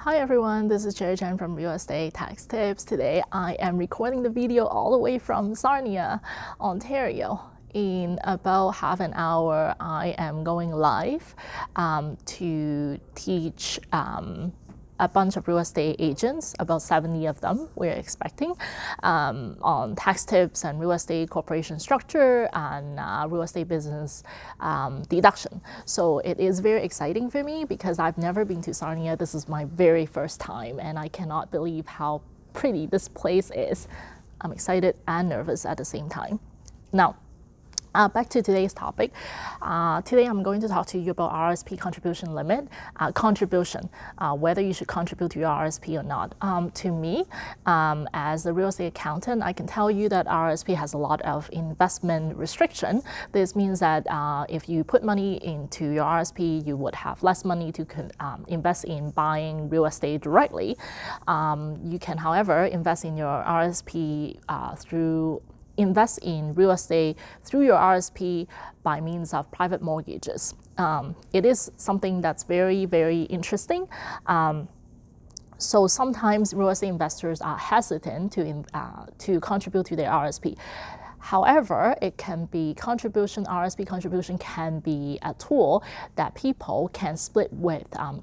Hi everyone, this is Cherry Chen from Real Estate Tax Tips. Today I am recording the video all the way from Sarnia, Ontario. In about half an hour, I am going live to teach a bunch of real estate agents, about 70 of them we're expecting, on tax tips and real estate corporation structure and real estate business deduction. So it is very exciting for me because I've never been to Sarnia. This is my very first time and I cannot believe how pretty this place is. I'm excited and nervous at the same time. Now, back to today's topic. Today I'm going to talk to you about RRSP contribution limit, whether you should contribute to your RRSP or not. To me, as a real estate accountant, I can tell you that RRSP has a lot of investment restriction. This means that if you put money into your RRSP, you would have less money to invest in buying real estate directly. You can, however, invest in your RRSP invest in real estate through your RRSP by means of private mortgages. It is something that's very, very interesting. So sometimes real estate investors are hesitant to contribute to their RRSP. However, RRSP contribution can be a tool that people can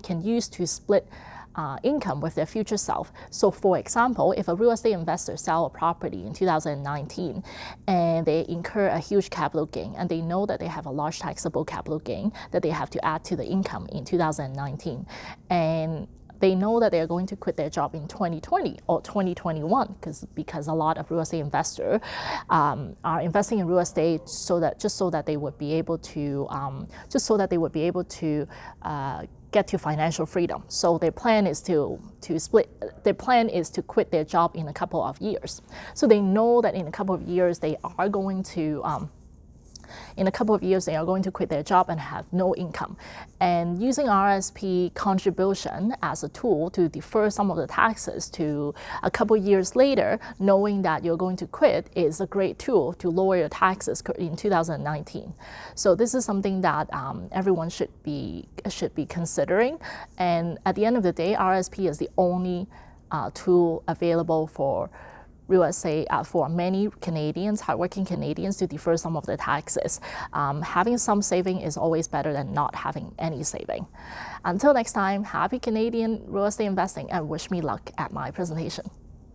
can use to split income with their future self. So for example, if a real estate investor sells a property in 2019 and they incur a huge capital gain and they know that they have a large taxable capital gain that they have to add to the income in 2019, and they know that they're going to quit their job in 2020 or 2021 because a lot of real estate investors are investing in real estate so that they would be able to get to financial freedom. So their plan is to quit their job in a couple of years. So they know that in a couple of years they are going to quit their job and have no income. And using RRSP contribution as a tool to defer some of the taxes to a couple of years later, knowing that you're going to quit, is a great tool to lower your taxes in 2019. So this is something that everyone should be considering. And at the end of the day, RRSP is the only tool available for real estate for many Canadians, hardworking Canadians, to defer some of the taxes. Having some saving is always better than not having any saving. Until next time, happy Canadian real estate investing and wish me luck at my presentation.